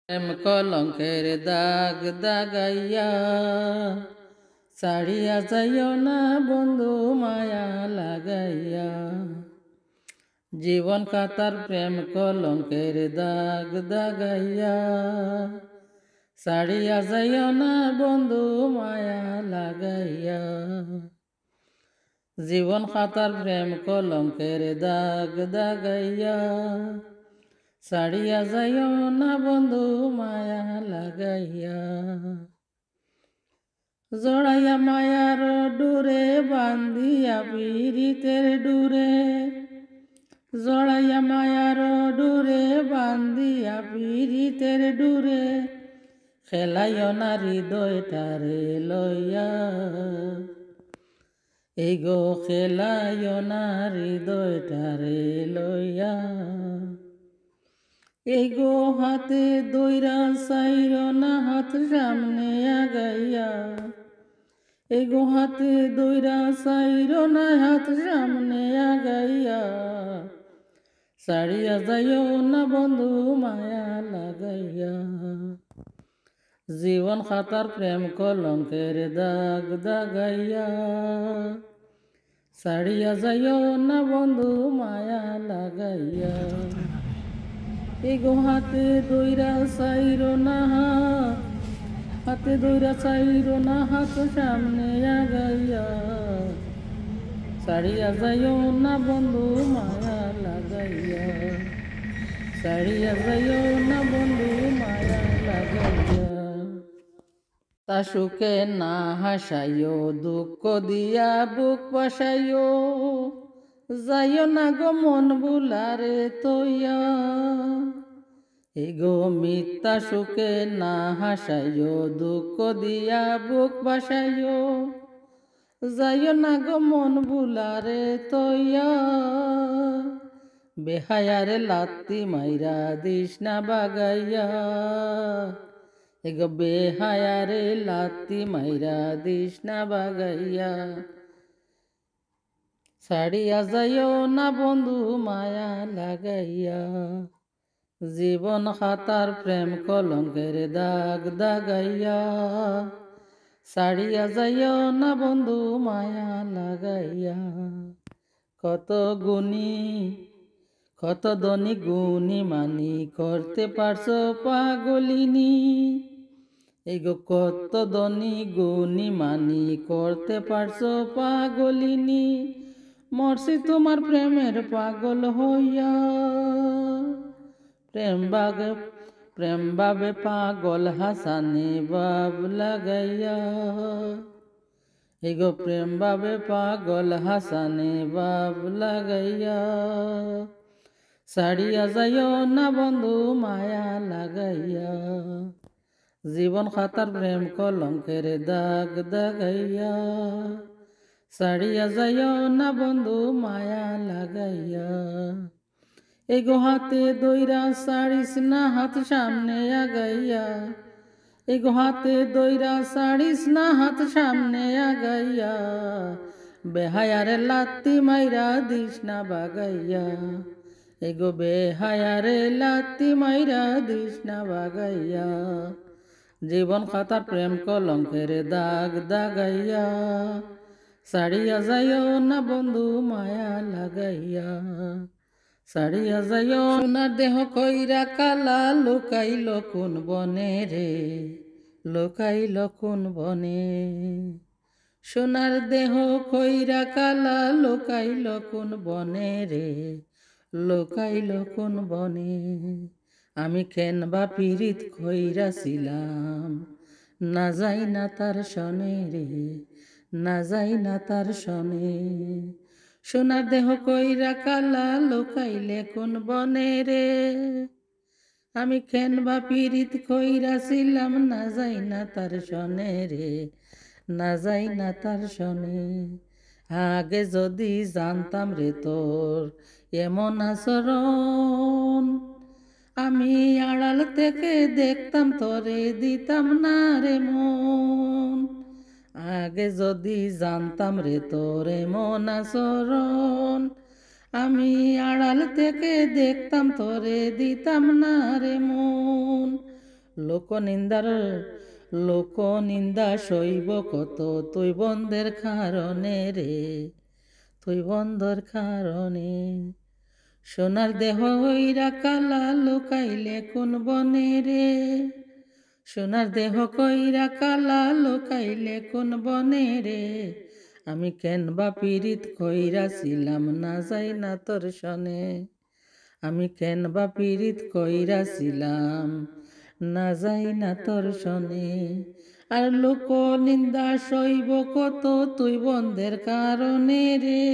প্রেম কলঙ্কের দাগ দাগাইয়া ছাড়িয়া যাইও না বন্ধু মায়া লাগাইয়া। জীবন কাতার প্রেম কলঙ্কের দাগ দাগাইয়া ছাড়িয়া যাইও না বন্ধু মায়া লাগাইয়া। জীবন খাতার প্রেম কলঙ্কের দাগ দাগাইয়া ছাড়িয়া যাইও না বন্ধু মায়া লাগাইয়া। জড়াইয়া মায়ার ডুরে বান্ধিয়া পীড়িতের ডুরে, জড়াইয়া মায়ার ডুরে বান্ধিয়া পীড়িতের ডুরে, খেলাইও না হৃদয়টারে লইয়া। এই গো খেলাইও না হৃদয়টারে লইয়া। এই গো হাতে দইরা চাইর না হাত সামনে আগাইয়া। এই গো হাতে দইরা চাইর না হাত সামনে আগাইয়া। ছাড়িয়া যাইও না বন্ধু মায়া লাগাইয়া। জীবন খাতার প্রেম কলঙ্কের দাগ দাগাইয়া ছাড়িয়া যাইও না বন্ধু মায়া লাগাইয়া। এই গো হাতে দইরা চাইর না হাতে দইরা চাইর না হাত সামনে আগাইয়া। ছাড়িয়া যাইও না বন্ধু মায়া লাগাইয়া। ছাড়িয়া যাইও না বন্ধু মায়া লাগাইয়া। তা সুখে না হাসাইও দুঃখ দিয়া বুক পাসাইও। যাইও না গো মন বুলারে তৈয়া। এই গো মিথ্যা সুখে না হাসাইও দুঃখ দিয়া বুক বাসাইও। যাইও না গো মন বুলারে তৈয়া। বেহায়ারে লাত্তি মাইরা দিস না বাগাইয়া। এই গো বেহায়ারে লাত্তি মাইরা দিস না বাগাইয়া। ছাড়িয়া যাইও না বন্ধু মায়া লাগাইয়া। জীবন খাতার প্রেম কলঙ্কের দাগ দাগাইয়া ছাড়িয়া যাইও না বন্ধু মায়া লাগাইয়া। কত গুণী কত ধনী গুণী মানি করতে পারছো পাগলিনী। এই গো কত ধনী গুণী মানি করতে পারছো পাগলিনী। মরছি তোমার প্রেমের পাগল হইয়া। প্রেম বাবে পাগল হাসানে বাব লাগাইয়া। এই গো প্রেম বাবে পাগল হাসানে বাব লাগাইয়া। ছাড়িয়া যাইও না বন্ধু মায়া লাগাইয়া। জীবন খাতার প্রেম কলঙ্কের দাগ দাগাইয়া ছাড়িয়া যাইও না বন্ধু মায়া লাগাইয়া। এই গো হাতে দইরা ছাড়িস না হাত সামনে আগাইয়া। এই গো হাতে দইরা ছাড়িস না হাত সামনে আগাইয়া। বেহায়ারে লাত্তি মাইরা দিস না বাগাইয়া। এই গো বেহায়ারে লাত্তি মাইরা দিস না বাগাইয়া। জীবন খাতার প্রেম কলঙ্কের দাগ দাগাইয়া ছাড়িয়া যাইও না বন্ধু মায়া লাগাইয়া। ছাড়িয়া যাইও সোনার দেহ কইরা কালা লুকাইল কোন বনে রে, লুকাইল কোন বনে। সোনার দেহ কইরা কালা লুকাইল কোন বনে রে, লুকাইল কোন বনে। আমি কেন বা পীড়িত কইরাছিলাম না যাই না তার শনে রে, না যাই না তার শনে। সোনার দেহ কইরা কালা লুকাইলে কোন বনে রে। আমি কেন বা পীড়িত কইরাছিলাম না যাই না তার শনে রে, না যাই না তার শনে। আগে যদি জানতাম রে তোর এমন আচরণ, আমি আড়াল থেকে দেখতাম তোরে দিতাম না রে মন। আগে যদি জানতাম রে তোর এমন আচরণ, আমি আড়াল থেকে দেখতাম তোরে দিতাম না রে মন। লোকনিন্দা সইব কত তুই বন্ধের কারণে রে, তুই বন্ধের কারণে। সোনার দেহ হইরা কালা লুকাইলে কোন বনে রে, সোনার দেহ কইরা কালা লুকাইলে কোন বনে রে। আমি কেন বা পীড়িত কইরাছিলাম না যাই না তোর সনে, আমি কেন বা পীড়িত কইরাছিলাম না যাই না তোর সনে। আর লোক নিন্দা সইব কত তুই বন্ধের কারণে রে,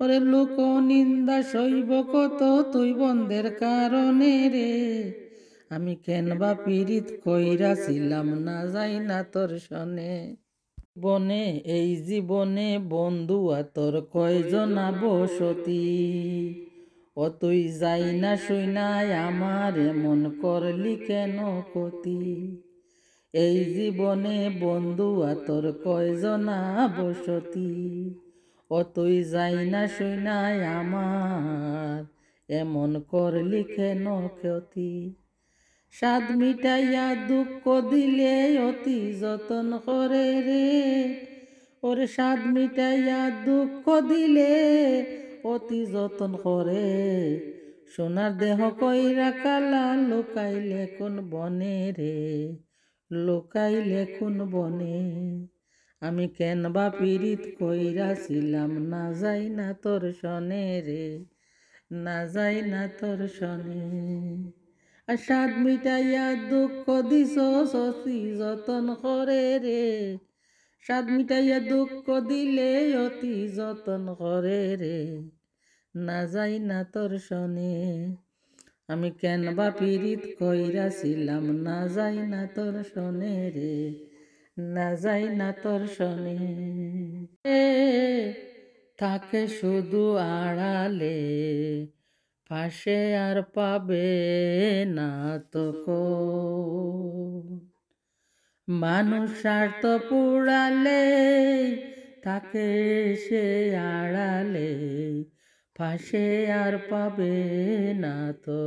ওরে লোক নিন্দা সইব কত তুই বন্ধের কারণে রে। আমি কেন বা পীড়িত কইরাছিলাম না যাই না তোর সনে। বনে এই জীবনে বন্ধু তোর কয়জনা বসতি, ও তুই যাই না শুনাই আমার এমন করলি কেন ক্ষতি। এই জীবনে বন্ধু তোর কয়জনা বসতি, ও তুই যাই না শুনাই আমার এমন করলি কেন ক্ষতি। স্বাদ মিটাইয়া দুঃখ দিলে অতি যতন করে রে, ওরে স্বাদ মিটাইয়া দুঃখ দিলে অতি যতন করে। সোনার দেহ কইরা কালা লুকাইলে কোন বনে রে, লুকাইলে কোন বনে। আমি কেন বা পীড়িত কইরাছিলাম না যাই না তোর সনে রে, না যাই না তোর সনে। আর স্বাদ মিটাইয়া দুঃখ দিস অতি যতন করে রে, স্বাদ মিটাইয়া দুঃখ দিলে অতি যতন করে রে। না যাই না তোর সনে, আমি কেন বা পীড়িত কইরাছিলাম না যাই না তোর সনে রে, না যাই না তোর সনে। থাকে শুধু আড়ালে পাশে আর পাবে না তো মানুষ স্বার্থ পুড়ালে থাকে সে আড়ালে পাশে আর পাবে না তো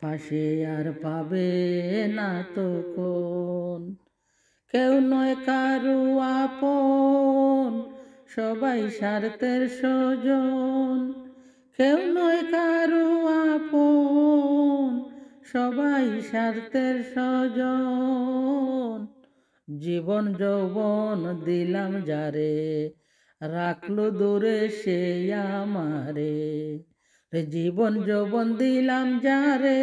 পাশে আর পাবে না তো কেউ নয় কারু আপন সবাই স্বার্থের স্বজন, কেউ নয় কারু আপন সবাই স্বার্থের স্বজন। জীবন যৌবন দিলাম যারে রাখলো দূরে সে আমারে, জীবন যৌবন দিলাম যারে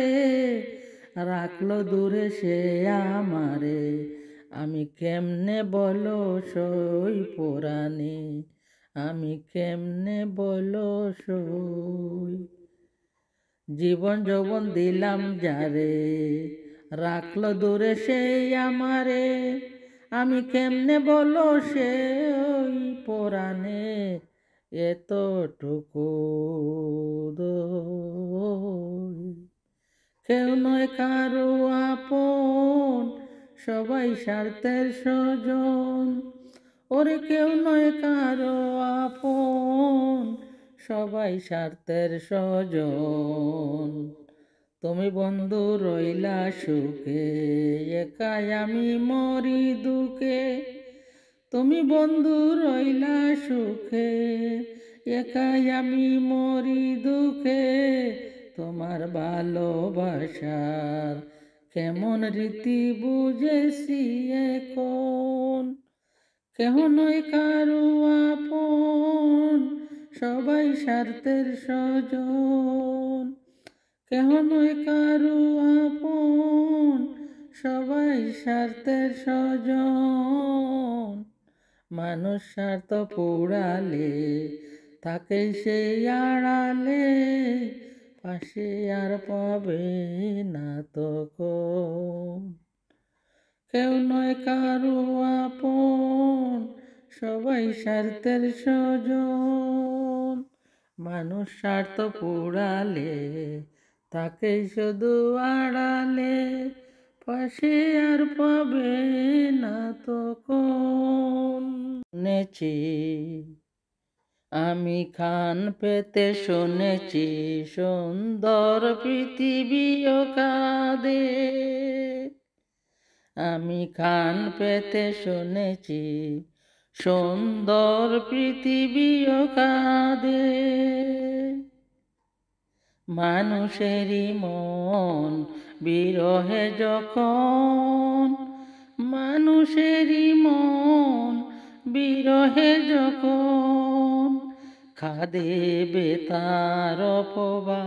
রাখলো দূরে সে আমারে। আমি কেমনে বলো সই পুরাণে, আমি কেমনে বলো সই। জীবন যৌবন দিলাম যারে রাখলো দূরে সে আমারে, আমি কেমনে বলো সে ওই পুরাণে এতটুকু কেউ নয় কারো আপন সবাই স্বার্থের স্বজন, ওরে কেউ নয় কারো আপন সবাই স্বার্থের স্বজন। তুমি বন্ধু রইলা সুখে একাই আমি মরি দুঃখে, তুমি বন্ধু রইলা সুখে একাই আমি মরি দুঃখে। তোমার ভালোবাসার কেমন রীতি বুঝেছি এখন, কেহ নয় কারো আপন সবাই স্বার্থের স্বজন, কেহ নয় কারো আপন সবাই স্বার্থের স্বজন। মানুষ স্বার্থ পোড়ালে থাকে সেই আড়ালে পাশে আর পাবে না তো কেউ নয় কারো আপন সবাই স্বার্থের স্বজন। মানুষ স্বার্থ পোড়ালে তাকে শুধু আড়ালে পাশে আর পাবে না তো নেছি আমি কান পেতে শুনেছি সুন্দর পৃথিবীও কাঁদে। আমি কান পেতে শুনেছি সুন্দর পৃথিবীও কাঁদে। মানুষেরই মন বিরহে যখন, মানুষেরই মন বিরহে যখন কাঁদে বেতার অপবাদে।